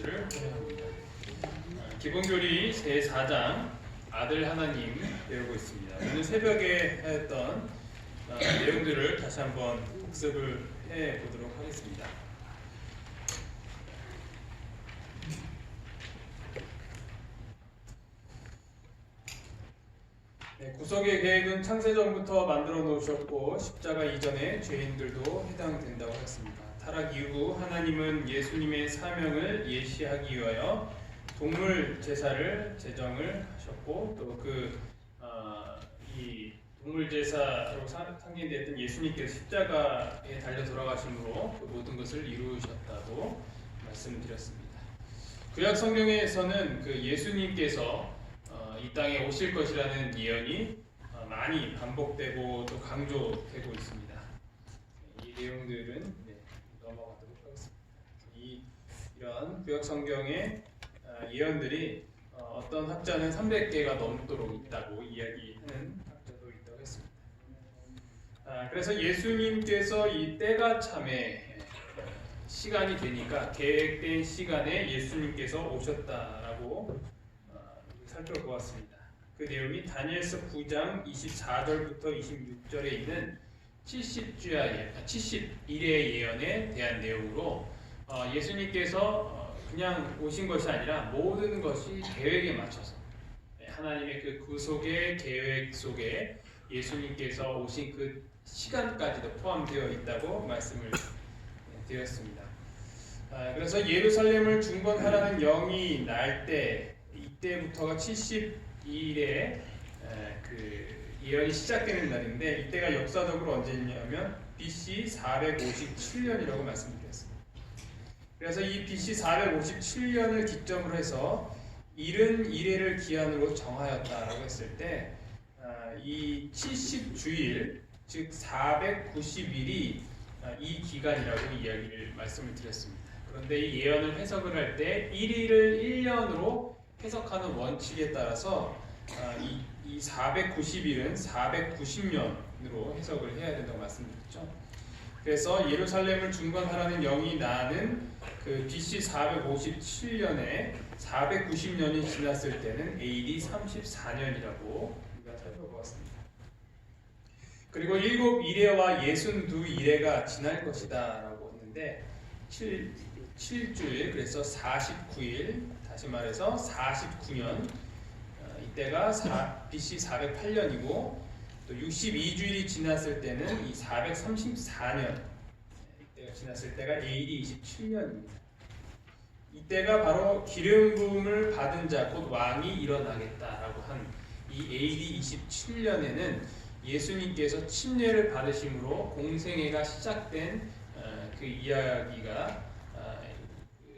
것을 환영합니다. 기본교리 제4장 아들 하나님 배우고 있습니다. 오늘 새벽에 했던 내용들을 다시 한번 복습을 해보도록 하겠습니다. 구속의 계획은 창세전부터 만들어 놓으셨고 십자가 이전에 죄인들도 해당된다고 했습니다. 타락 이후 하나님은 예수님의 사명을 예시하기 위하여 동물 제사를 제정을 하셨고 또 이 동물 제사로 상징됐던 예수님께서 십자가에 달려 돌아가심으로 그 모든 것을 이루셨다고 말씀드렸습니다. 구약 성경에서는 그 예수님께서 이 땅에 오실 것이라는 예언이 많이 반복되고 또 강조되고 있습니다. 이 내용들은 넘어가도록 하겠습니다. 이런 구약 성경의 예언들이 어떤 학자는 300개가 넘도록 있다고 이야기하는 학자도 있다고 했습니다. 그래서 예수님께서 이 때가 참에 시간이 되니까 계획된 시간에 예수님께서 오셨다라고 살펴보았습니다. 그 내용이 다니엘서 9장 24절부터 26절에 있는 70일의 예언에 대한 내용으로 예수님께서 그냥 오신 것이 아니라 모든 것이 계획에 맞춰서 하나님의 그 구속의 계획 속에 예수님께서 오신 그 시간까지도 포함되어 있다고 말씀을 드렸습니다. 그래서 예루살렘을 중건하라는 영이 날 때 이때부터가 70일의 그 예언이 시작되는 날인데 이때가 역사적으로 언제냐면 BC 457년이라고 말씀드렸습니다. 그래서 이 BC 457년을 기점으로 해서 71회를 기한으로 정하였다라고 했을 때 이 70주일 즉 490일이 이 기간이라고 말씀을 드렸습니다. 그런데 이 예언을 해석을 할 때 1일을 1년으로 해석하는 원칙에 따라서 이 490일은 490년으로 해석을 해야 된다고 말씀드렸죠. 그래서 예루살렘을 중건하라는 영이 나는 그 BC 457년에 490년이 지났을 때는 AD 34년이라고 우리가 살펴보았습니다. 그리고 7일회와 62일회가 지날 것이다 라고 했는데 7주일 그래서 49일 다시 말해서 49년 이때가 BC 408년이고 또 62주일이 지났을 때는 이 434년 이때가 지났을 때가 AD 27년입니다. 이때가 바로 기름 부음을 받은 자 곧 왕이 일어나겠다라고 한 이 AD 27년에는 예수님께서 침례를 받으심으로 공생애가 시작된 그 이야기가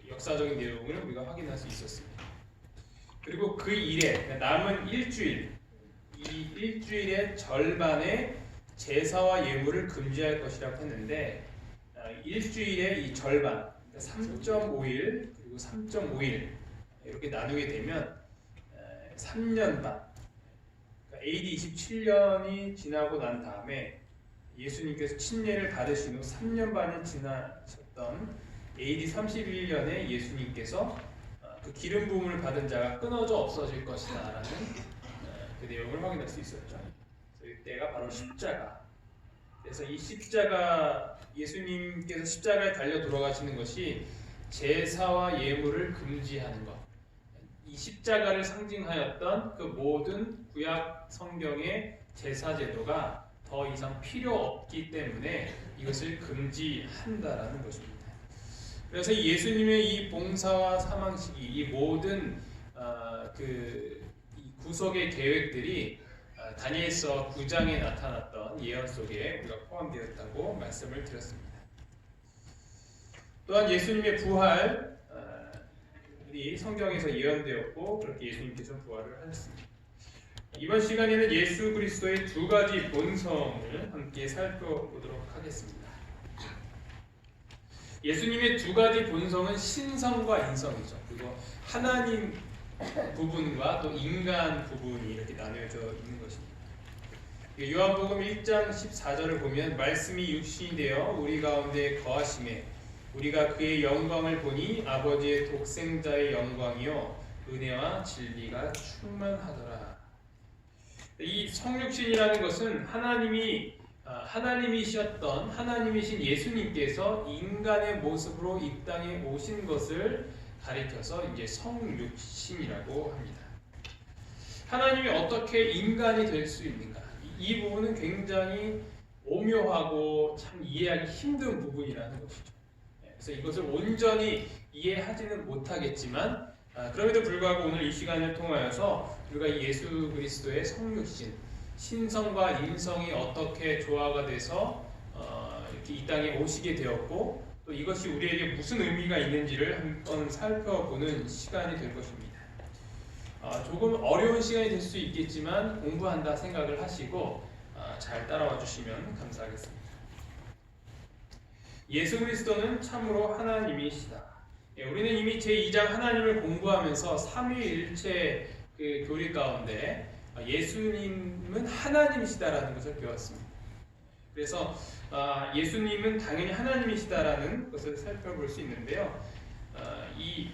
역사적인 내용을 우리가 확인할 수 있었습니다. 그리고 그 일에 남은 일주일, 이 일주일의 절반의 제사와 예물을 금지할 것이라고 했는데 일주일의 이 절반, 3.5일 그리고 3.5일 이렇게 나누게 되면 3년 반, AD 27년이 지나고 난 다음에 예수님께서 침례를 받으신 후 3년 반이 지나셨던 AD 31년에 예수님께서 그 기름 부음을 받은 자가 끊어져 없어질 것이다라는 그 내용을 확인할 수 있었죠. 이때가 바로 십자가. 그래서 이 십자가 예수님께서 십자가에 달려 돌아가시는 것이 제사와 예물을 금지하는 것. 이 십자가를 상징하였던 그 모든 구약 성경의 제사 제도가 더 이상 필요 없기 때문에 이것을 금지한다라는 것입니다. 그래서 예수님의 이 봉사와 사망 시기, 이 모든 이 구속의 계획들이 다니엘서 9장에 나타났던 예언 속에 우리가 포함되었다고 말씀을 드렸습니다. 또한 예수님의 부활이 성경에서 예언되었고 그렇게 예수님께서 부활을 하셨습니다. 이번 시간에는 예수 그리스도의 두 가지 본성을 함께 살펴보도록 하겠습니다. 예수님의 두 가지 본성은 신성과 인성이죠. 그리고 하나님 부분과 또 인간 부분이 이렇게 나뉘어져 있는 것입니다. 요한복음 1장 14절을 보면 말씀이 육신이 되어 우리 가운데 거하심에 우리가 그의 영광을 보니 아버지의 독생자의 영광이요 은혜와 진리가 충만하더라. 이 성육신이라는 것은 하나님이신 예수님께서 인간의 모습으로 이 땅에 오신 것을 가리켜서 이제 성육신이라고 합니다. 하나님이 어떻게 인간이 될 수 있는가? 이 부분은 굉장히 오묘하고 참 이해하기 힘든 부분이라는 것이죠. 그래서 이것을 온전히 이해하지는 못하겠지만 그럼에도 불구하고 오늘 이 시간을 통하여서 우리가 예수 그리스도의 성육신, 신성과 인성이 어떻게 조화가 돼서 이렇게 이 땅에 오시게 되었고 또 이것이 우리에게 무슨 의미가 있는지를 한번 살펴보는 시간이 될 것입니다. 조금 어려운 시간이 될 수 있겠지만 공부한다 생각을 하시고 잘 따라와 주시면 감사하겠습니다. 예수 그리스도는 참으로 하나님이시다. 우리는 이미 제2장 하나님을 공부하면서 삼위일체 그 교리 가운데 예수님은 하나님이시다라는 것을 배웠습니다. 그래서 예수님은 당연히 하나님이시다라는 것을 살펴볼 수 있는데요. 이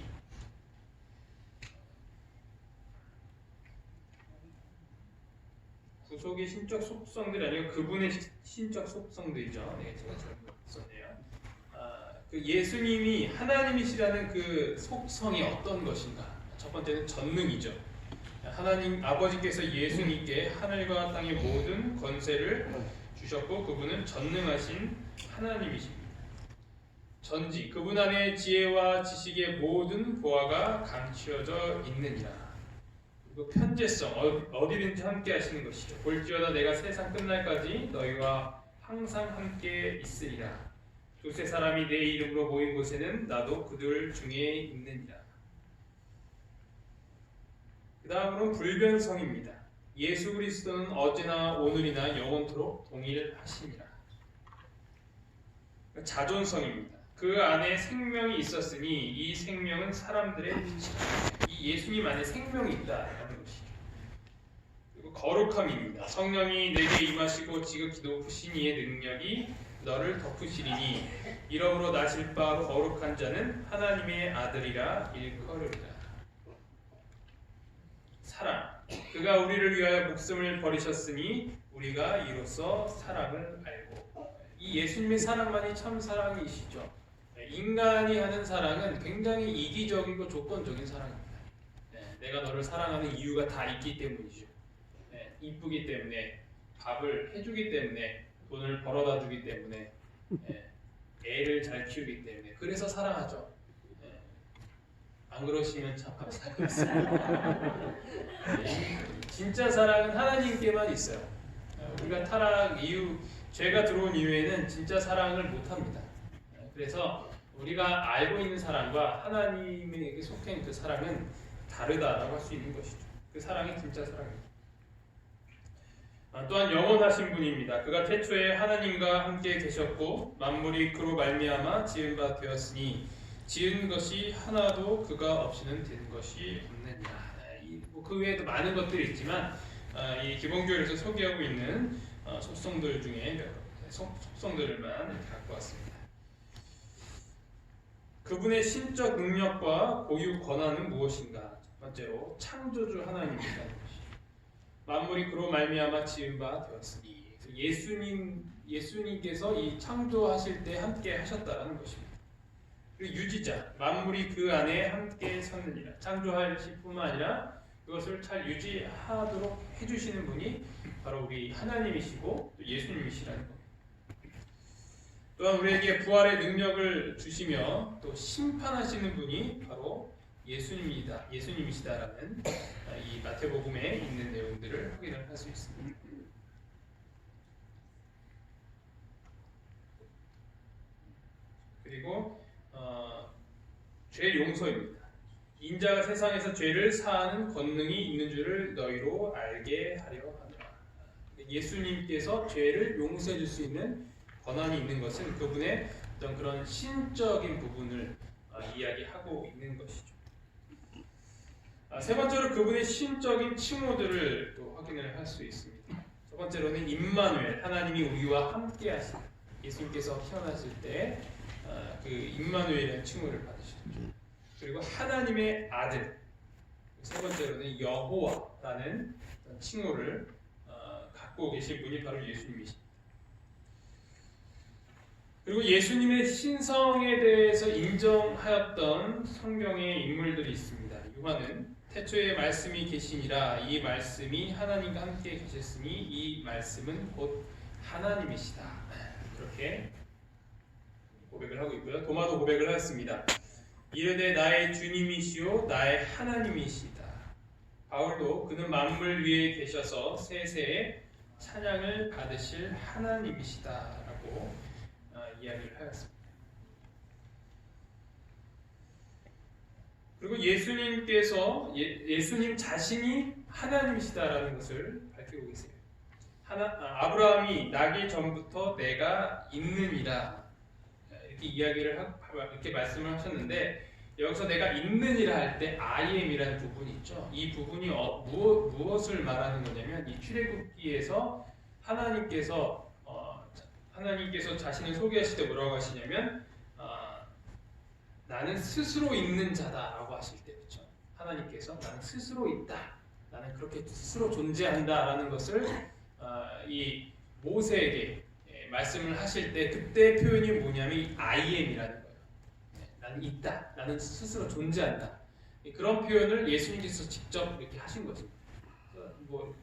구속의 신적 속성들이 아니고 그분의 신적 속성들이죠. 네, 제가 잘못 썼네요. 그 예수님이 하나님이시라는 그 속성이 어떤 것인가? 첫 번째는 전능이죠. 하나님 아버지께서 예수님께 하늘과 땅의 모든 권세를 주셨고 그분은 전능하신 하나님이십니다. 전지 그분 안에 지혜와 지식의 모든 보화가 감추어져 있느니라. 그리고 편재성 어디든지 함께 하시는 것이죠. 볼지어다 내가 세상 끝날까지 너희와 항상 함께 있으리라. 두세 사람이 내 이름으로 모인 곳에는 나도 그들 중에 있느니라. 그 다음으로는 불변성입니다. 예수 그리스도는 어제나 오늘이나 영원토록 동일하시니라. 자존성입니다. 그 안에 생명이 있었으니 이 생명은 사람들의 빛이다. 이 예수님 안에 생명이 있다라는 것이죠. 그리고 거룩함입니다. 성령이 내게 임하시고 지극히 높으신 이의 능력이 너를 덮으시리니 이러므로 나실 바 거룩한 자는 하나님의 아들이라 일컬으리라. 사랑 그가 우리를 위하여 목숨을 버리셨으니 우리가 이로써 사랑을 알고 이 예수님의 사랑만이 참 사랑이시죠. 인간이 하는 사랑은 굉장히 이기적이고 조건적인 사랑입니다. 내가 너를 사랑하는 이유가 다 있기 때문이죠. 이쁘기 때문에, 밥을 해주기 때문에, 돈을 벌어다 주기 때문에, 애를 잘 키우기 때문에 그래서 사랑하죠. 안 그러시면 참 감사하겠습니다. 진짜 사랑은 하나님께만 있어요. 우리가 타락 이후, 죄가 들어온 이후에는 진짜 사랑을 못합니다. 그래서 우리가 알고 있는 사랑과 하나님에게 속해 있는 그 사랑은 다르다라고 할 수 있는 것이죠. 그 사랑이 진짜 사랑입니다. 또한 영원하신 분입니다. 그가 태초에 하나님과 함께 계셨고 만물이 그로 말미암아 지은 바 되었으니 지은 것이 하나도 그가 없이는 된 것이 없느니라. 그 외에도 많은 것들이 있지만 이 기본교회에서 소개하고 있는 속성들 중에 속성들만 갖고 왔습니다. 그분의 신적 능력과 고유 권한은 무엇인가? 첫 번째로 창조주 하나님이라는 것이죠. 만물이 그로 말미암아 지은 바 되었으니 예수님께서 이 창조하실 때 함께 하셨다라는 것입니다. 그리고 유지자 만물이 그 안에 함께 섰느니라. 창조하실 뿐만 아니라 그것을 잘 유지하도록 해주시는 분이 바로 우리 하나님이시고 또 예수님이시라는 겁니다. 또한 우리에게 부활의 능력을 주시며 또 심판하시는 분이 바로 예수님이시다라는 이 마태복음에 있는 내용들을 확인을 할 수 있습니다. 그리고 죄 용서입니다. 인자가 세상에서 죄를 사하는 권능이 있는 줄을 너희로 알게 하려 하노라. 예수님께서 죄를 용서해 줄 수 있는 권한이 있는 것은 그분의 어떤 그런 신적인 부분을 이야기하고 있는 것이죠. 세 번째로 그분의 신적인 칭호들을 또 확인을 할 수 있습니다. 첫 번째로는 임마누엘, 하나님이 우리와 함께 하신다. 예수님께서 태어나실 때 그 임마누엘이라는 칭호를 받으셨죠. 그리고 하나님의 아들, 세 번째로는 여호와라는 칭호를 갖고 계신 분이 바로 예수님이십니다. 그리고 예수님의 신성에 대해서 인정하였던 성경의 인물들이 있습니다. 요한은 태초에 말씀이 계시니라, 이 말씀이 하나님과 함께 계셨으니 이 말씀은 곧 하나님이시다. 그렇게 고백을 하고 있고요. 도마도 고백을 하였습니다. 이르되 나의 주님이시요 나의 하나님이시다. 바울도 그는 만물 위에 계셔서 세세에 찬양을 받으실 하나님이시다라고 이야기를 하였습니다. 그리고 예수님께서 예수님 자신이 하나님이시다라는 것을 밝히고 계세요. 아브라함이 나기 전부터 내가 있느니라 이렇게 이렇게 말씀을 하셨는데, 여기서 내가 있느니라 할 때 I am이라는 부분이 있죠. 이 부분이 무엇을 말하는 거냐면, 이 출애굽기에서 하나님께서 자신을 소개하실 때 뭐라고 하시냐면 나는 스스로 있는 자다라고 하실 때, 그렇죠? 하나님께서 나는 스스로 있다, 나는 그렇게 스스로 존재한다라는 것을 이 모세에게 말씀을 하실 때, 그때 표현이 뭐냐면 I am이라는 거예요. 나는 있다, 나는 스스로 존재한다. 그런 표현을 예수님께서 직접 이렇게 하신 거죠. 뭐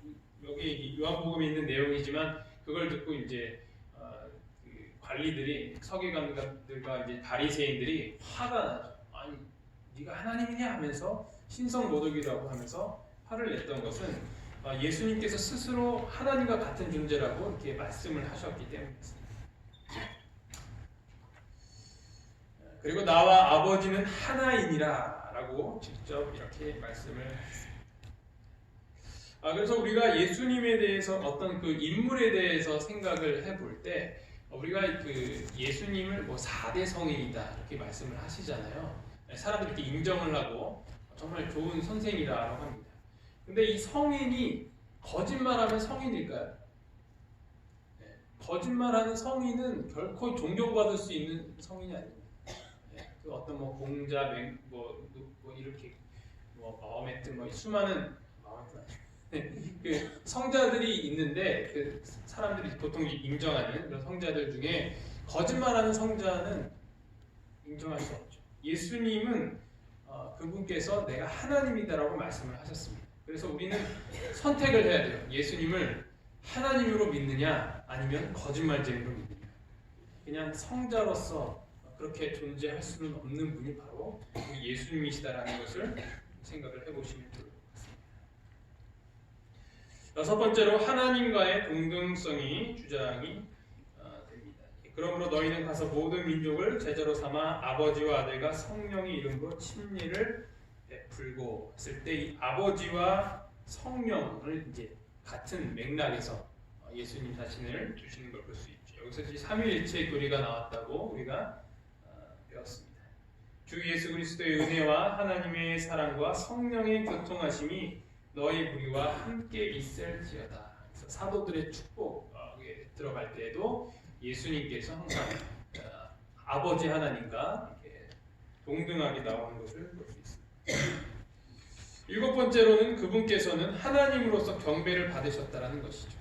여기 요한복음에 있는 내용이지만 그걸 듣고 이제 관리들이, 서기관들과 이제 바리새인들이 화가 나죠. 아니 네가 하나님이냐 하면서 신성 모독이라고 하면서 화를 냈던 것은 예수님께서 스스로 하나님과 같은 존재라고 이렇게 말씀을 하셨기 때문이었습니다. 그리고 나와 아버지는 하나이니라 라고 직접 이렇게 말씀을 했습니다. 그래서 우리가 예수님에 대해서 어떤 그 인물에 대해서 생각을 해볼 때, 우리가 그 예수님을 뭐 4대 성인이다 이렇게 말씀을 하시잖아요. 사람들이 이렇게 인정을 하고 정말 좋은 선생이라고 합니다. 근데 이 성인이 거짓말하면 성인일까요? 거짓말하는 성인은 결코 존경받을 수 있는 성인이 아닙니다. 그 어떤 뭐 공자, 뭐 이렇게 뭐 마호메트, 뭐 수많은 그 성자들이 있는데, 그 사람들이 보통 인정하는 그런 성자들 중에 거짓말하는 성자는 인정할 수 없죠. 예수님은 그분께서 내가 하나님이다라고 말씀을 하셨습니다. 그래서 우리는 선택을 해야 돼요. 예수님을 하나님으로 믿느냐 아니면 거짓말쟁이로 믿느냐. 그냥 성자로서 그렇게 존재할 수는 없는 분이 바로 예수님이시다라는 것을 생각을 해보시면 됩니다. 여섯 번째로 하나님과의 동등성이 주장이 됩니다. 그러므로 너희는 가서 모든 민족을 제자로 삼아 아버지와 아들과 성령의 이름으로 침례를 베풀고 했을 때, 이 아버지와 성령을 이제 같은 맥락에서 예수님 자신을 두시는 걸 볼 수 있죠. 여기서 이제 삼위일체 교리가 나왔다고 우리가 배웠습니다. 주 예수 그리스도의 은혜와 하나님의 사랑과 성령의 교통하심이 너희 무리와 함께 있을지어다. 그래서 사도들의 축복에 들어갈 때에도 예수님께서 항상 아버지 하나님과 이렇게 동등하게 나오는 것을 볼 수 있습니다. 일곱 번째로는 그분께서는 하나님으로서 경배를 받으셨다라는 것이죠.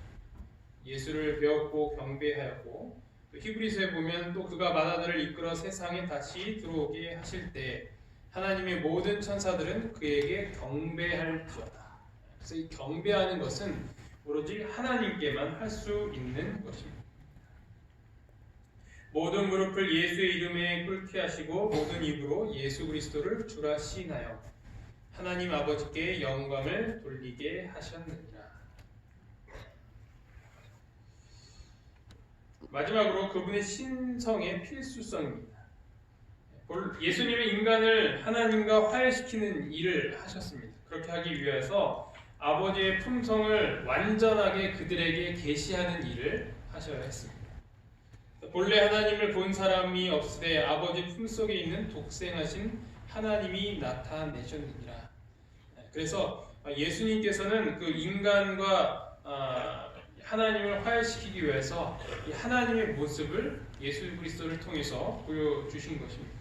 예수를 배웠고 경배하였고, 또 히브리서에 보면 또 그가 만화들을 이끌어 세상에 다시 들어오게 하실 때 하나님의 모든 천사들은 그에게 경배할지어다. 그래서 이 경배하는 것은 오로지 하나님께만 할 수 있는 것입니다. 모든 무릎을 예수의 이름에 꿇게 하시고 모든 입으로 예수 그리스도를 주라 시인하여 하나님 아버지께 영광을 돌리게 하셨느니라. 마지막으로 그분의 신성의 필수성입니다. 예수님은 인간을 하나님과 화해시키는 일을 하셨습니다. 그렇게 하기 위해서 아버지의 품성을 완전하게 그들에게 계시하는 일을 하셔야 했습니다. 본래 하나님을 본 사람이 없으되 아버지 품속에 있는 독생하신 하나님이 나타내셨느니라. 그래서 예수님께서는 그 인간과 하나님을 화해시키기 위해서 이 하나님의 모습을 예수 그리스도를 통해서 보여주신 것입니다.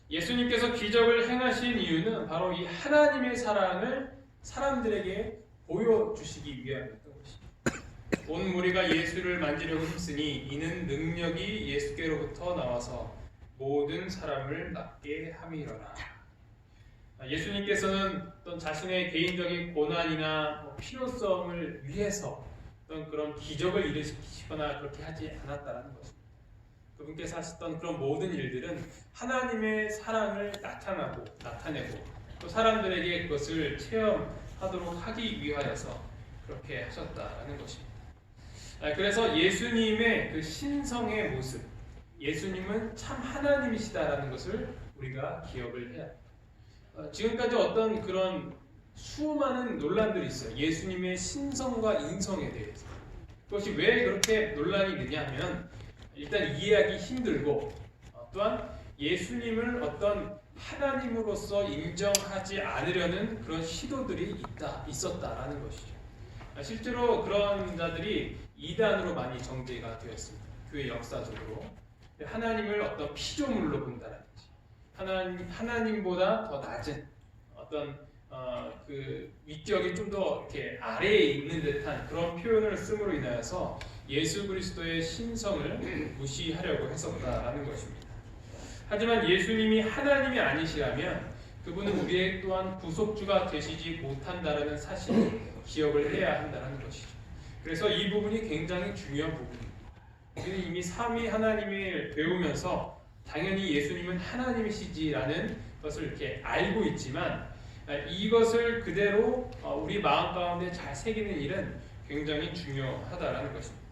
예수님께서 기적을 행하신 이유는 바로 이 하나님의 사랑을 사람들에게 보여주시기 위함이었던 것입니다. 온 무리가 예수를 만지려고 힘쓰니 이는 능력이 예수께로부터 나와서 모든 사람을 낫게 함이러라. 예수님께서는 어떤 자신의 개인적인 고난이나 필요성을 위해서 어떤 그런 기적을 일으키시거나 그렇게 하지 않았다는 것입니다. 그분께서 하셨던 그런 모든 일들은 하나님의 사랑을 나타내고 또 사람들에게 그것을 체험하도록 하기 위하여서 그렇게 하셨다는 것입니다. 그래서 예수님의 그 신성의 모습, 예수님은 참 하나님이시다라는 것을 우리가 기억을 해야 합니다. 지금까지 어떤 그런 수많은 논란들이 있어요. 예수님의 신성과 인성에 대해서. 그것이 왜 그렇게 논란이 되냐 하면 일단 이해하기 힘들고 또한 예수님을 어떤 하나님으로서 인정하지 않으려는 그런 시도들이 있었다라는 것이죠. 실제로 그런 자들이 이단으로 많이 정죄가 되었습니다. 교회 역사적으로 하나님을 어떤 피조물로 본다라든지 하나님보다 더 낮은 어떤 그 위격이 좀 더 이렇게 아래에 있는 듯한 그런 표현을 씀으로 인하여서 예수 그리스도의 신성을 무시하려고 했었다라는 것입니다. 하지만 예수님이 하나님이 아니시라면 그분은 우리의 또한 구속주가 되시지 못한다라는 사실을 기억을 해야 한다는 것이죠. 그래서 이 부분이 굉장히 중요한 부분입니다. 우리는 이미 삼위 하나님을 배우면서 당연히 예수님은 하나님이시지라는 것을 이렇게 알고 있지만 이것을 그대로 우리 마음 가운데 잘 새기는 일은 굉장히 중요하다라는 것입니다.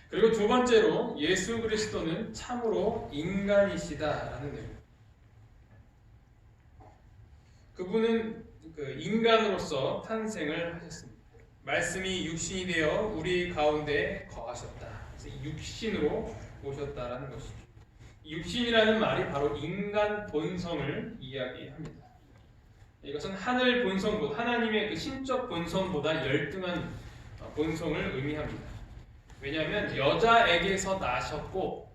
그리고 두 번째로 예수 그리스도는 참으로 인간이시다라는 내용입니다. 그분은 인간으로서 탄생을 하셨습니다. 말씀이 육신이 되어 우리 가운데 거하셨다. 그래서 육신으로 오셨다라는 것이죠. 육신이라는 말이 바로 인간 본성을 이야기합니다. 이것은 하늘 본성보다 하나님의 그 신적 본성보다 열등한 본성을 의미합니다. 왜냐하면 여자에게서 나셨고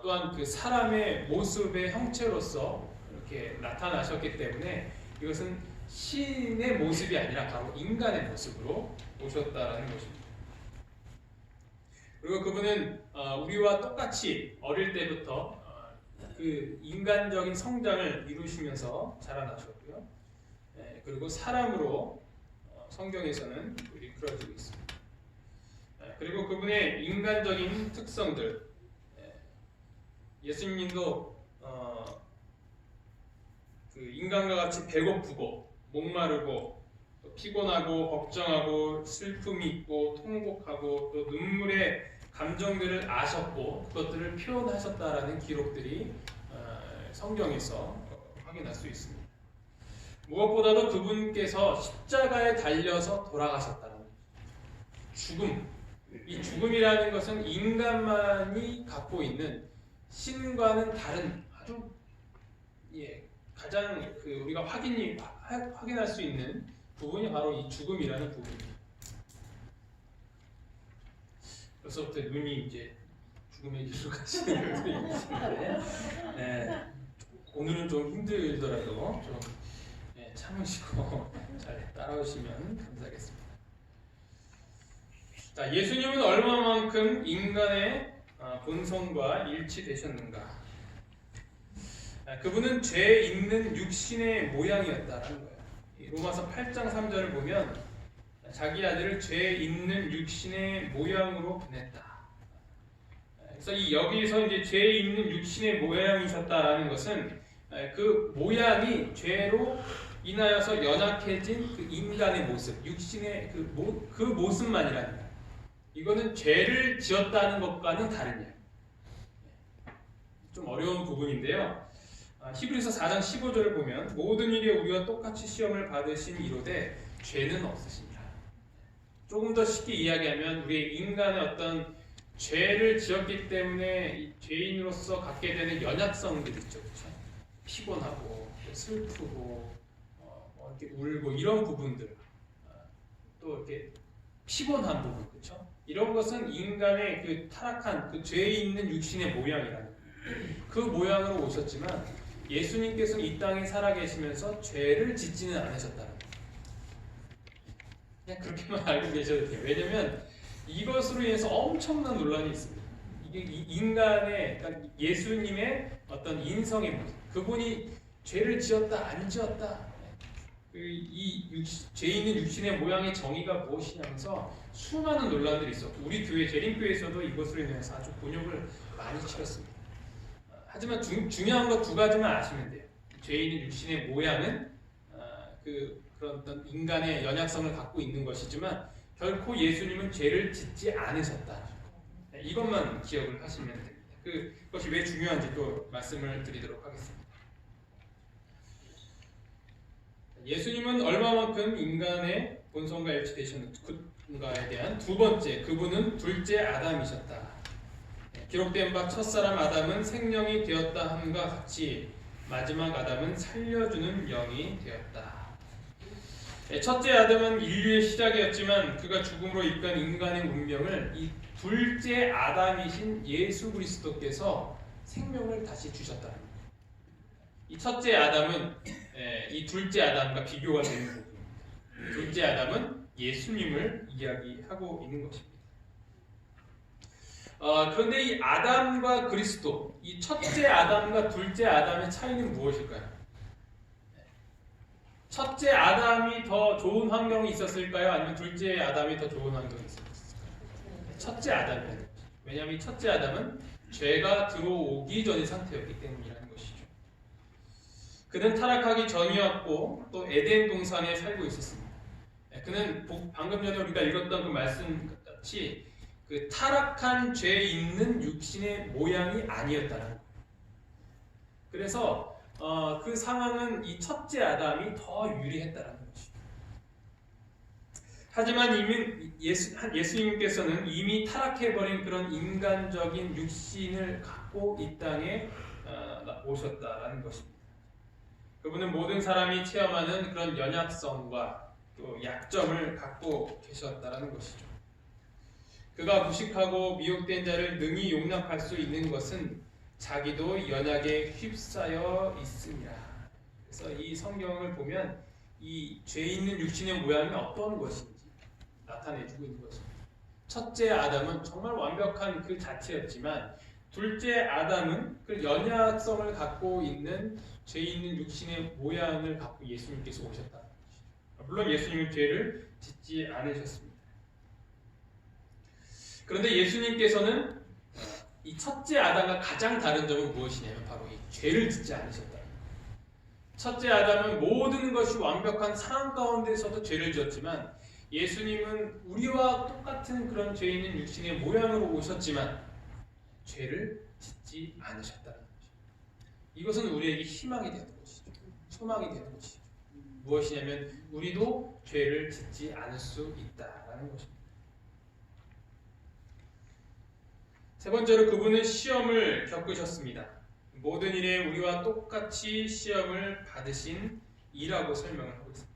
또한 그 사람의 모습의 형체로서 이렇게 나타나셨기 때문에 이것은 신의 모습이 아니라 바로 인간의 모습으로 오셨다라는 것입니다. 그리고 그분은 우리와 똑같이 어릴 때부터 그 인간적인 성장을 이루시면서 자라나셨고요. 그리고 사람으로 성경에서는 이끌어지고 있습니다. 그리고 그분의 인간적인 특성들, 예수님도 그 인간과 같이 배고프고 목마르고 또 피곤하고 걱정하고 슬픔이 있고 통곡하고 또 눈물의 감정들을 아셨고 그것들을 표현하셨다라는 기록들이 성경에서 확인할 수 있습니다. 무엇보다도 그분께서 십자가에 달려서 돌아가셨다는 죽음, 이 죽음이라는 것은 인간만이 갖고 있는 신과는 다른 아주 가장 우리가 확인할 수 있는 부분이 바로 이 죽음이라는 부분입니다. 벌써부터 눈이 이제 죽음의 길로 가시는 분들이 있는데 오늘은 좀 힘들더라도 좀 참으시고 잘 따라오시면 감사하겠습니다. 자, 예수님은 얼마만큼 인간의 본성과 일치되셨는가? 그분은 죄 있는 육신의 모양이었다는 거예요. 로마서 8장 3절을 보면 자기 아들을 죄 있는 육신의 모양으로 보냈다. 그래서 여기서 이제 죄 있는 육신의 모양이셨다라는 것은 그 모양이 죄로 인하여서 연약해진 그 인간의 모습, 육신의 그 모습만이라는 거예요. 이거는 죄를 지었다는 것과는 다른 이야기. 좀 어려운 부분인데요. 히브리서 4장 15절을 보면 모든 일에 우리와 똑같이 시험을 받으신 이로되 죄는 없으시니라. 조금 더 쉽게 이야기하면 우리 인간의 어떤 죄를 지었기 때문에 죄인으로서 갖게 되는 연약성들이 있죠. 그렇죠? 피곤하고 슬프고 이렇게 울고 이런 부분들 또 이렇게 피곤한 부분, 그렇죠? 이런 것은 인간의 그 타락한 그 죄 있는 육신의 모양이라는 그 모양으로 오셨지만 예수님께서는 이 땅에 살아계시면서 죄를 짓지는 않으셨다는 거예요. 그냥 그렇게만 알고 계셔도 돼요. 왜냐하면 이것으로 인해서 엄청난 논란이 있습니다. 이게 인간의 그러니까 예수님의 어떤 인성의 모습, 그분이 죄를 지었다 안 지었다, 죄 있는 육신의 모양의 정의가 무엇이냐면서 수많은 논란들이 있었고 우리 교회 재림교회에서도 이것으로 인해서 아주 곤욕을 많이 치렀습니다. 하지만 중요한 것 두 가지만 아시면 돼요. 죄 있는 육신의 모양은 그런 어떤 인간의 연약성을 갖고 있는 것이지만 결코 예수님은 죄를 짓지 않으셨다. 이것만 기억을 하시면 됩니다. 그것이 왜 중요한지 또 말씀을 드리도록 하겠습니다. 예수님은 얼마만큼 인간의 본성과 일치되셨는가에 대한 두 번째, 그분은 둘째 아담이셨다. 기록된 바 첫사람 아담은 생명이 되었다 함과 같이 마지막 아담은 살려주는 영이 되었다. 첫째 아담은 인류의 시작이었지만 그가 죽음으로 이끈 인간의 운명을 이 둘째 아담이신 예수 그리스도께서 생명을 다시 주셨다는 거예요. 이 첫째 아담은 이 둘째 아담과 비교가 되는 부분입니다. 둘째 아담은 예수님을 이야기하고 있는 것입니다. 그런데 이 아담과 그리스도, 이 첫째 아담과 둘째 아담의 차이는 무엇일까요? 첫째 아담이 더 좋은 환경이 있었을까요? 아니면 둘째 아담이 더 좋은 환경이 있었을까요? 첫째 아담이에요. 왜냐하면 이 첫째 아담은 죄가 들어오기 전의 상태였기 때문이라는 것이죠. 그는 타락하기 전이었고 또 에덴 동산에 살고 있었습니다. 그는 방금 전에 우리가 읽었던 그 말씀같이 그 타락한 죄 있는 육신의 모양이 아니었다는 거예요. 그래서 그 상황은 이 첫째 아담이 더 유리했다는 것이죠. 하지만 이미 예수님께서는 이미 타락해버린 그런 인간적인 육신을 갖고 이 땅에 오셨다라는 것입니다. 그분은 모든 사람이 체험하는 그런 연약성과 또 약점을 갖고 계셨다라는 것이죠. 그가 무식하고 미혹된 자를 능히 용납할 수 있는 것은 자기도 연약에 휩싸여 있습니다. 그래서 이 성경을 보면 이 죄 있는 육신의 모양이 어떤 것인지 나타내주고 있는 것입니다. 첫째 아담은 정말 완벽한 그 자체였지만 둘째 아담은 그 연약성을 갖고 있는 죄 있는 육신의 모양을 갖고 예수님께서 오셨다는 것이죠. 물론 예수님은 죄를 짓지 않으셨습니다. 그런데 예수님께서는 이 첫째 아담과 가장 다른 점은 무엇이냐면 바로 이 죄를 짓지 않으셨다. 첫째 아담은 모든 것이 완벽한 상황 가운데서도 죄를 지었지만 예수님은 우리와 똑같은 그런 죄 있는 육신의 모양으로 오셨지만 죄를 짓지 않으셨다는 것이죠. 이것은 우리에게 희망이 되는 것이죠. 소망이 되는 것이죠. 무엇이냐면 우리도 죄를 짓지 않을 수 있다라는 것입니다. 세 번째로 그분은 시험을 겪으셨습니다. 모든 일에 우리와 똑같이 시험을 받으신 이라고 설명을 하고 있습니다.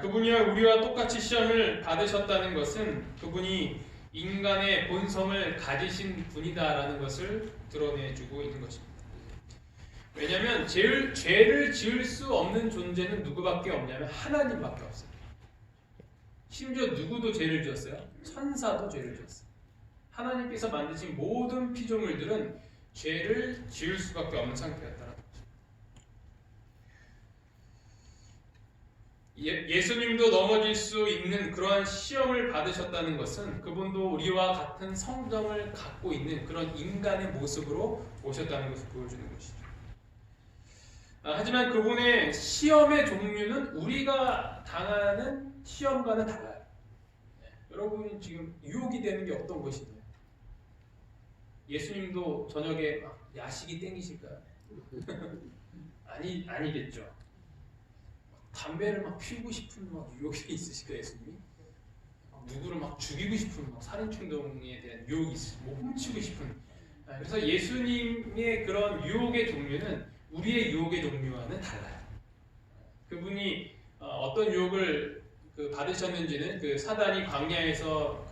그분이와 우리와 똑같이 시험을 받으셨다는 것은 그분이 인간의 본성을 가지신 분이다라는 것을 드러내주고 있는 것입니다. 왜냐하면 죄를 지을 수 없는 존재는 누구밖에 없냐면 하나님밖에 없어요. 심지어 누구도 죄를 지었어요? 천사도 죄를 지었어요. 하나님께서 만드신 모든 피조물들은 죄를 지을 수밖에 없는 상태였다는 거죠. 예수님도 넘어질 수 있는 그러한 시험을 받으셨다는 것은 그분도 우리와 같은 성정을 갖고 있는 그런 인간의 모습으로 오셨다는 것을 보여주는 것이죠. 하지만 그분의 시험의 종류는 우리가 당하는 시험과는 달라요. 여러분이 지금 유혹이 되는 게 어떤 것이냐? 예수님도 저녁에 막 야식이 땡기실까요? 아니겠죠. 담배를 막 피우고 싶은 막 유혹이 있으실까요, 예수님이? 누구를 막 죽이고 싶은 막 살인 충동에 대한 유혹이 있으시고, 뭐 훔치고 싶은. 그래서 예수님의 그런 유혹의 종류는 우리의 유혹의 종류와는 달라요. 그분이 어떤 유혹을 그 받으셨는지는 그 사단이 광야에서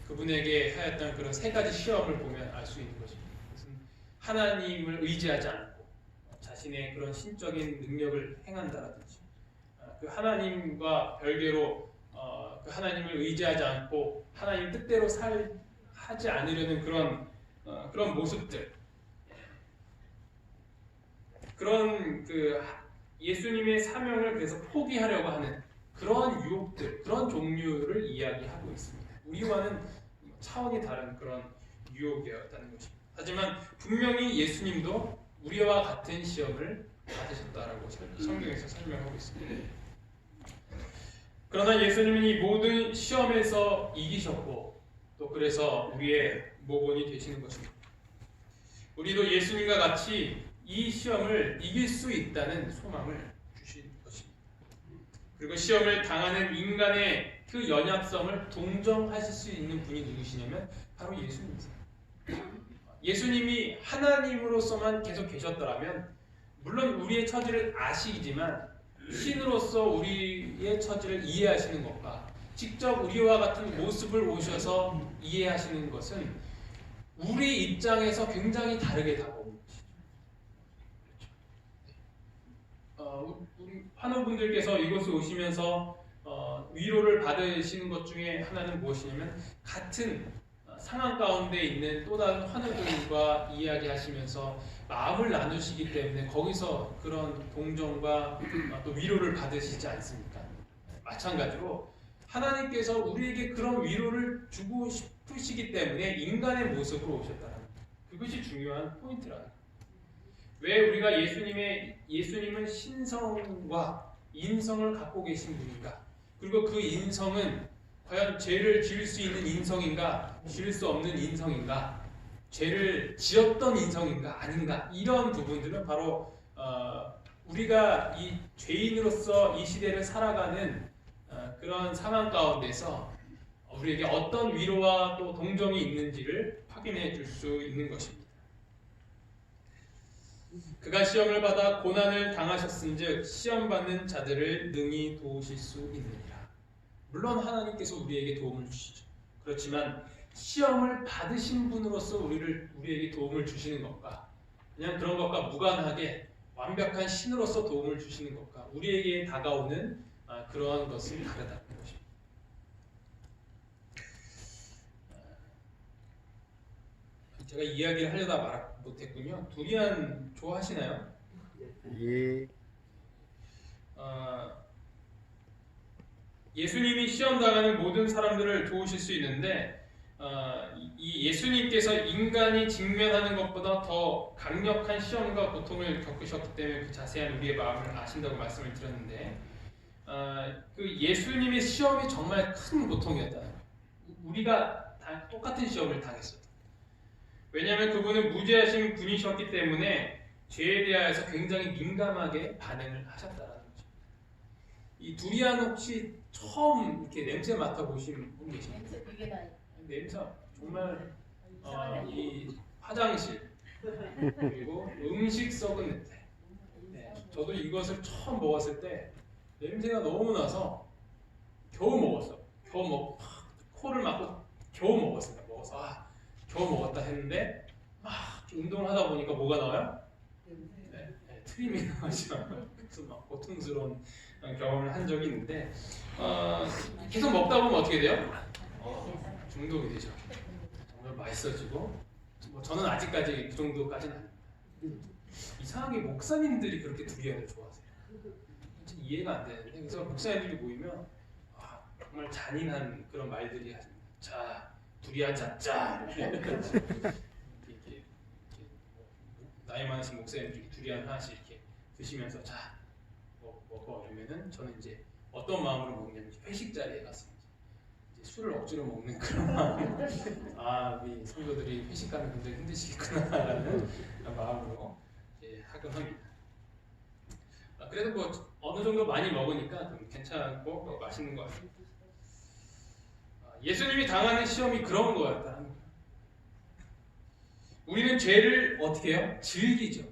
그분에게 하였던 그런 세 가지 시험을 보면 알 수 있는 것입니다. 그것은 하나님을 의지하지 않고 자신의 그런 신적인 능력을 행한다라든지, 그 하나님과 별개로 그 하나님을 의지하지 않고 하나님 뜻대로 하지 않으려는 그런 모습들, 그런 그 예수님의 사명을 그래서 포기하려고 하는 그런 유혹들, 그런 종류를 이야기하고 있습니다. 우리와는 차원이 다른 그런 유혹이었다는 것입니다. 하지만 분명히 예수님도 우리와 같은 시험을 받으셨다라고 성경에서 설명하고 있습니다. 그러나 예수님은 이 모든 시험에서 이기셨고 또 그래서 우리의 모본이 되시는 것입니다. 우리도 예수님과 같이 이 시험을 이길 수 있다는 소망을 주신 것입니다. 그리고 시험을 당하는 인간의 그 연약성을 동정하실 수 있는 분이 누구시냐면 바로 예수님이세요. 예수님이 하나님으로서만 계속 계셨더라면 물론 우리의 처지를 아시지만 신으로서 우리의 처지를 이해하시는 것과 직접 우리와 같은 모습을 오셔서 이해하시는 것은 우리 입장에서 굉장히 다르게 다가오는 것이죠. 우리 환우분들께서 이곳에 오시면서 위로를 받으시는 것 중에 하나는 무엇이냐면 같은 상황 가운데 있는 또 다른 환우들과 이야기하시면서 마음을 나누시기 때문에 거기서 그런 동정과 또 위로를 받으시지 않습니까? 마찬가지로 하나님께서 우리에게 그런 위로를 주고 싶으시기 때문에 인간의 모습으로 오셨다는 그것이 중요한 포인트라는 거예요. 왜 우리가 예수님은 신성과 인성을 갖고 계신 분인가? 그리고 그 인성은 과연 죄를 지을 수 있는 인성인가? 지을 수 없는 인성인가? 죄를 지었던 인성인가? 아닌가? 이런 부분들은 바로 우리가 이 죄인으로서 이 시대를 살아가는 그런 상황 가운데서 우리에게 어떤 위로와 또 동정이 있는지를 확인해 줄 수 있는 것입니다. 그가 시험을 받아 고난을 당하셨은즉 시험받는 자들을 능히 도우실 수 있느니라. 물론 하나님께서 우리에게 도움을 주시죠. 그렇지만 시험을 받으신 분으로서 우리에게 도움을 주시는 것과 그냥 그런 것과 무관하게 완벽한 신으로서 도움을 주시는 것과 우리에게 다가오는 그러한 것은 다르다는 것입니다. 제가 이야기를 하려다 말 못했군요. 두리안 좋아하시나요? 예. 예수님이 시험 당하는 모든 사람들을 도우실 수 있는데 이 예수님께서 인간이 직면하는 것보다 더 강력한 시험과 고통을 겪으셨기 때문에 그 자세한 우리의 마음을 아신다고 말씀을 드렸는데 그 예수님의 시험이 정말 큰 고통이었다는 거예요. 우리가 다 똑같은 시험을 당했어요. 왜냐하면 그분은 무죄하신 분이셨기 때문에 죄에 대하여서 굉장히 민감하게 반응을 하셨다라는 거죠. 이 두리안 혹시 처음 이렇게 냄새 맡아보신 분 계십니까? 냄새 정말 이 화장실 그리고 음식 썩은 냄새. 네, 저도 이것을 처음 먹었을 때 냄새가 너무 나서 겨우 먹었어. 코를 막고 겨우 먹었습니다. 겨우 먹었다 했는데 운동을 하다 보니까 뭐가 나와요? 네, 트림이 나오죠. 그래서 막 고통스러운 경험을 한 적이 있는데 계속 먹다 보면 어떻게 돼요? 중독이 되죠. 정말 맛있어지고 저는 아직까지 그 정도까지는 아닙니다. 이상하게 목사님들이 그렇게 두리안을 좋아하세요. 이해가 안 되는데 그래서 목사님들이 모이면 정말 잔인한 그런 말들이 하십니다. 자, 두리안 잡자. 이렇게 나이 많으신 목사님들이 두리안 하나씩 이렇게 드시면서 자 먹어 이러면은 저는 이제 어떤 마음으로 먹냐면 회식 자리에 가서 이제 술을 억지로 먹는 그런 마음. 우리 성도들이 회식하는 굉장히 힘드시겠구나라는 마음으로 이제 하곤 합니다. 그래도 뭐 어느 정도 많이 먹으니까 좀 괜찮고 맛있는 것 같습니다. 예수님이 당하는 시험이 그런 거였다는 거예요. 우리는 죄를 어떻게 해요? 즐기죠.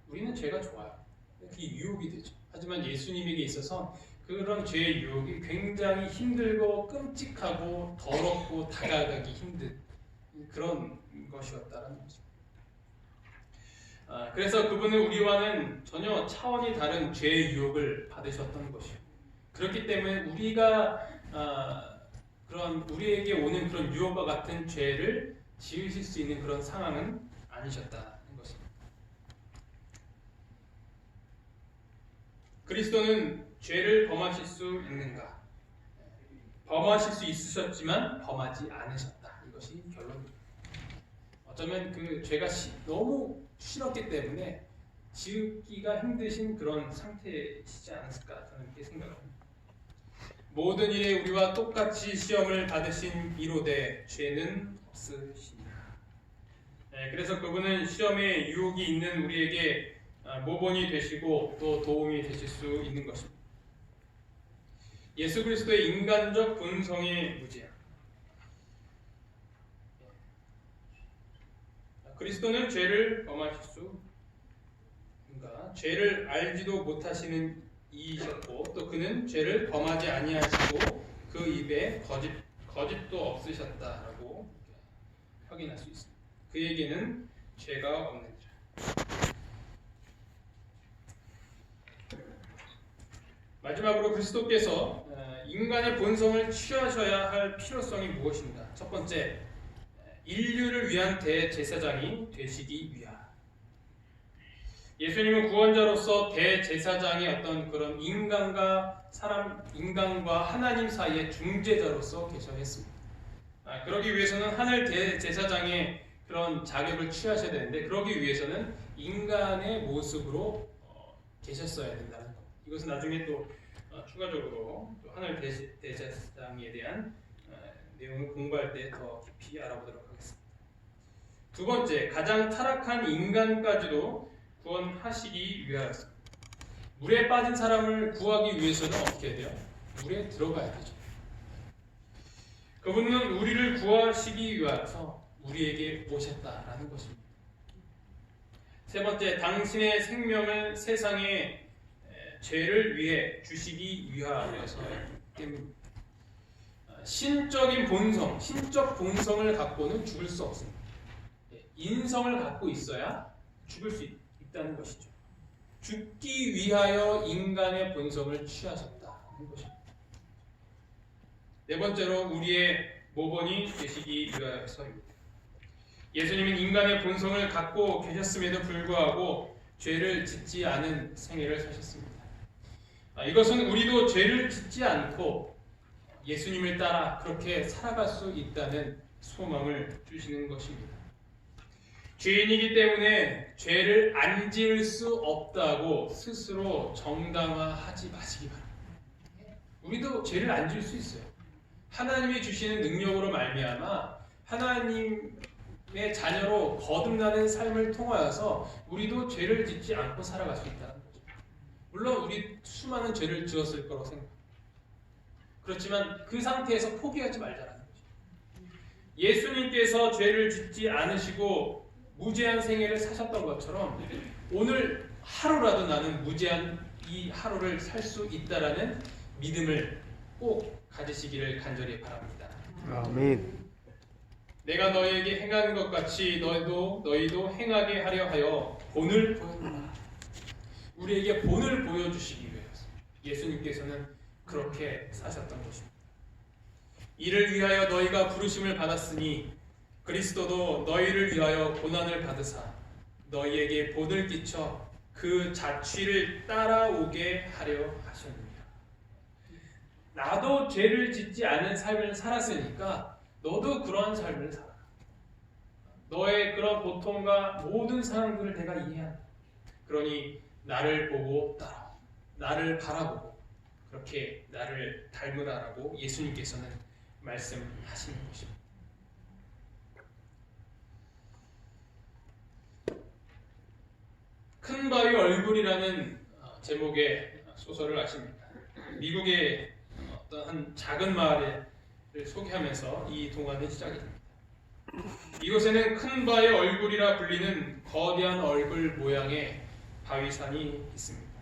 우리는 죄가 좋아요. 그게 유혹이 되죠. 하지만 예수님에게 있어서 그런 죄의 유혹이 굉장히 힘들고 끔찍하고 더럽고 다가가기 힘든 그런 것이었다는 거죠. 그래서 그분은 우리와는 전혀 차원이 다른 죄의 유혹을 받으셨던 것이요. 그렇기 때문에 우리가 그런 우리에게 오는 그런 유혹과 같은 죄를 지으실 수 있는 그런 상황은 아니셨다는 것입니다. 그리스도는 죄를 범하실 수 있는가? 범하실 수 있으셨지만 범하지 않으셨다. 이것이 결론입니다. 어쩌면 그 죄가 너무 싫었기 때문에 지우기가 힘드신 그런 상태이시지 않았을까 저는 이렇게 생각합니다. 모든 일에 우리와 똑같이 시험을 받으신 이로되 죄는 없으시니라. 그래서 그분은 시험에 유혹이 있는 우리에게 모본이 되시고 또 도움이 되실 수 있는 것입니다. 예수 그리스도의 인간적 본성의 무죄함. 그리스도는 죄를 범하실 수, 그러니까 죄를 알지도 못하시는 이이셨고 또 그는 죄를 범하지 아니하시고 그 입에 거짓도 없으셨다라고 확인할 수 있습니다. 그에게는 죄가 없느니라. 마지막으로 그리스도께서 인간의 본성을 취하셔야 할 필요성이 무엇인가? 첫 번째, 인류를 위한 대제사장이 되시기 위하여. 예수님은 구원자로서 대제사장의 어떤 그런 인간과 하나님 사이의 중재자로서 계셔야 했습니다. 그러기 위해서는 하늘 대제사장의 그런 자격을 취하셔야 되는데 그러기 위해서는 인간의 모습으로 계셨어야 된다는 것. 이것은 나중에 또 추가적으로 또 하늘 대제사장에 대한 내용을 공부할 때 더 깊이 알아보도록 하겠습니다. 두 번째, 가장 타락한 인간까지도 구원하시기 위하였습니다. 물에 빠진 사람을 구하기 위해서는 어떻게 해야 돼요? 물에 들어가야 되죠. 그분은 우리를 구하시기 위하여서 우리에게 오셨다라는 것입니다. 세 번째, 당신의 생명을 세상의 죄를 위해 주시기 위하여서이기 때문입니다. 신적인 본성, 신적 본성을 갖고는 죽을 수 없습니다. 인성을 갖고 있어야 죽을 수 있다는 것이죠. 죽기 위하여 인간의 본성을 취하셨다는 것입니다. 네 번째로 우리의 모본이 되시기 위하여서입니다. 예수님은 인간의 본성을 갖고 계셨음에도 불구하고 죄를 짓지 않은 생애를 사셨습니다. 이것은 우리도 죄를 짓지 않고 예수님을 따라 그렇게 살아갈 수 있다는 소망을 주시는 것입니다. 죄인이기 때문에 죄를 안 지을 수 없다고 스스로 정당화하지 마시기 바랍니다. 우리도 죄를 안 지을 수 있어요. 하나님이 주시는 능력으로 말미암아 하나님의 자녀로 거듭나는 삶을 통하여서 우리도 죄를 짓지 않고 살아갈 수 있다는 거죠. 물론 우리 수많은 죄를 지었을 거라고 생각합니다. 그렇지만 그 상태에서 포기하지 말자라는 거죠. 예수님께서 죄를 짓지 않으시고 무죄한 생애를 사셨던 것처럼 오늘 하루라도 나는 무죄한 이 하루를 살 수 있다라는 믿음을 꼭 가지시기를 간절히 바랍니다. 아멘. 내가 너희에게 행한 것 같이 너희도 행하게 하려 하여 본을 보여주라. 우리에게 본을 보여주시기 위해서 예수님께서는 그렇게 사셨던 것입니다. 이를 위하여 너희가 부르심을 받았으니 그리스도도 너희를 위하여 고난을 받으사 너희에게 본을 끼쳐 그 자취를 따라오게 하려 하셨느니라. 나도 죄를 짓지 않은 삶을 살았으니까 너도 그러한 삶을 살아. 너의 그런 고통과 모든 상황들을 내가 이해한다. 그러니 나를 보고 따라, 나를 바라보고 그렇게 나를 닮으라라고 예수님께서는 말씀하시는 것입니다. 큰 바위 얼굴이라는 제목의 소설을 아십니까? 미국의 어떤 한 작은 마을을 소개하면서 이 동화는 시작이 됩니다. 이곳에는 큰 바의 얼굴이라 불리는 거대한 얼굴 모양의 바위산이 있습니다.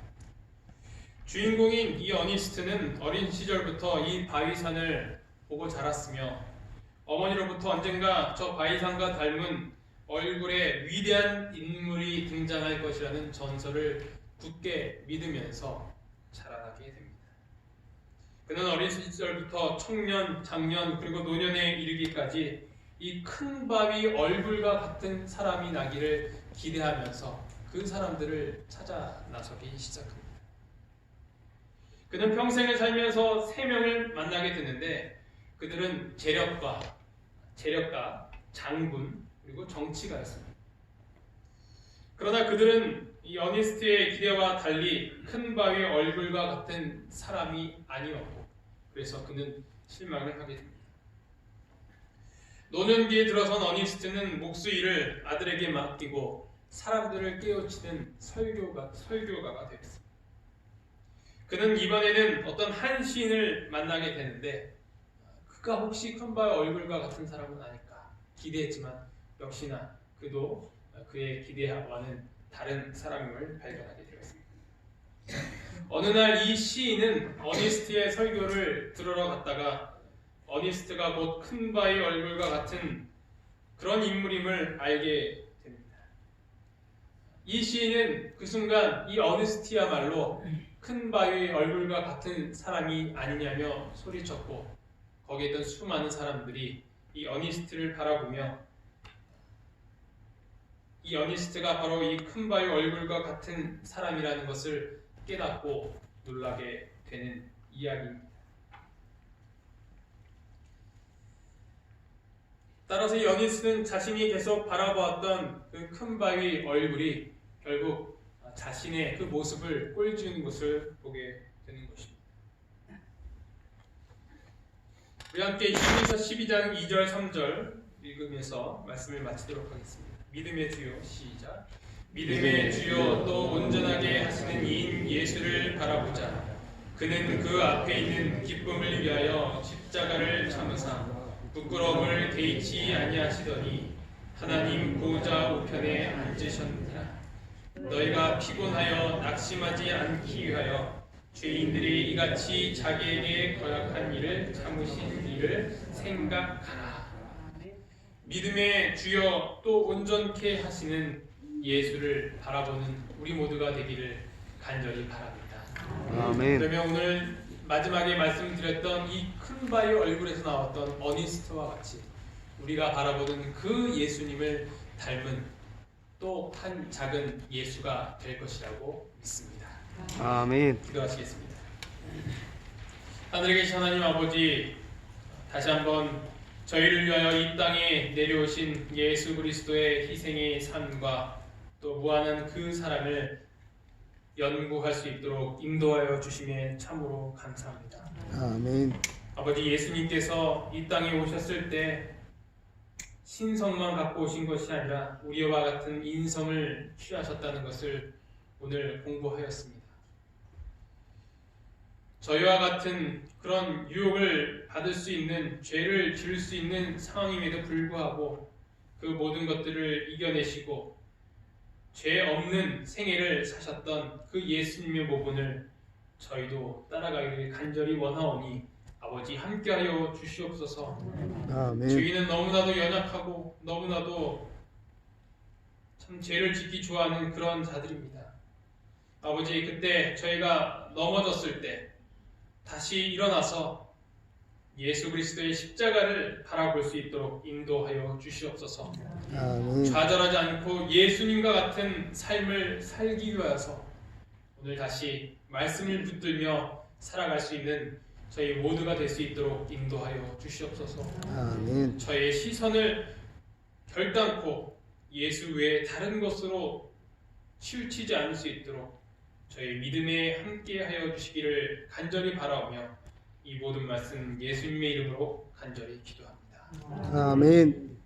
주인공인 이 어니스트는 어린 시절부터 이 바위산을 보고 자랐으며 어머니로부터 언젠가 저 바위산과 닮은 얼굴에 위대한 인물이 등장할 것이라는 전설을 굳게 믿으면서 자라나게 됩니다. 그는 어린 시절부터 청년, 장년 그리고 노년에 이르기까지 이 큰 바위 얼굴과 같은 사람이 나기를 기대하면서 그 사람들을 찾아 나서기 시작합니다. 그는 평생을 살면서 3명을 만나게 되는데 그들은 재력가, 장군, 그리고 정치가였습니다. 그러나 그들은 이 어니스트의 기대와 달리 큰 바위의 얼굴과 같은 사람이 아니었고 그래서 그는 실망을 하게 됩니다. 노년기에 들어선 어니스트는 목수 일을 아들에게 맡기고 사람들을 깨우치는 설교가가 되었습니다. 그는 이번에는 어떤 한 시인을 만나게 되는데 그가 혹시 큰 바위 얼굴과 같은 사람은 아닐까 기대했지만 역시나 그도 그의 기대와는 다른 사람임을 발견하게 되었습니다. 어느 날 이 시인은 어니스트의 설교를 들으러 갔다가 어니스트가 곧 큰 바위 얼굴과 같은 그런 인물임을 알게 됩니다. 이 시인은 그 순간 이 어니스트야말로 큰 바위 얼굴과 같은 사람이 아니냐며 소리쳤고 거기에 있던 수많은 사람들이 이 어니스트를 바라보며 이 어니스트가 바로 이 큰 바위 얼굴과 같은 사람이라는 것을 깨닫고 놀라게 되는 이야기입니다. 따라서 이 어니스트는 자신이 계속 바라보았던 그 큰 바위 얼굴이 결국 자신의 그 모습을 꼴지은 것을 보게 되는 것입니다. 우리 함께 이사야서 12장 2절 3절 읽으면서 말씀을 마치도록 하겠습니다. 믿음의 주요 시작. 믿음의 주요 또 온전하게 하시는 이인 예수를 바라보자. 그는 그 앞에 있는 기쁨을 위하여 십자가를 참으사 부끄러움을 개의치 아니하시더니 하나님 보좌 우편에 앉으셨느니라. 너희가 피곤하여 낙심하지 않기 위하여 죄인들이 이같이 자기에게 거역한 일을 참으신 일을 생각하라. 믿음의 주여 또 온전케 하시는 예수를 바라보는 우리 모두가 되기를 간절히 바랍니다. 아멘. 그러면 오늘 마지막에 말씀드렸던 이 큰 바위 얼굴에서 나왔던 어니스트와 같이 우리가 바라보는 그 예수님을 닮은 또 한 작은 예수가 될 것이라고 믿습니다. 아멘. 기도하시겠습니다. 하늘에 계신 하나님 아버지, 다시 한번 저희를 위하여 이 땅에 내려오신 예수 그리스도의 희생의 삶과 또 무한한 그 사랑을 연구할 수 있도록 인도하여 주심에 참으로 감사합니다. 아멘. 아버지, 예수님께서 이 땅에 오셨을 때 신성만 갖고 오신 것이 아니라 우리와 같은 인성을 취하셨다는 것을 오늘 공부하였습니다. 저희와 같은 그런 유혹을 받을 수 있는, 죄를 지을 수 있는 상황임에도 불구하고 그 모든 것들을 이겨내시고 죄 없는 생애를 사셨던 그 예수님의 모본을 저희도 따라가기를 간절히 원하오니 아버지 함께하여 주시옵소서. 아멘. 저희는 너무나도 연약하고 너무나도 참 죄를 짓기 좋아하는 그런 자들입니다. 아버지, 그때 저희가 넘어졌을 때 다시 일어나서 예수 그리스도의 십자가를 바라볼 수 있도록 인도하여 주시옵소서. 아멘. 좌절하지 않고 예수님과 같은 삶을 살기 위해서 오늘 다시 말씀을 붙들며 살아갈 수 있는 저희 모두가 될 수 있도록 인도하여 주시옵소서. 아멘. 저의 시선을 결단코 예수 외에 다른 것으로 치우치지 않을 수 있도록 저희 믿음에 함께하여 주시기를 간절히 바라오며 이 모든 말씀 예수님의 이름으로 간절히 기도합니다. 아멘.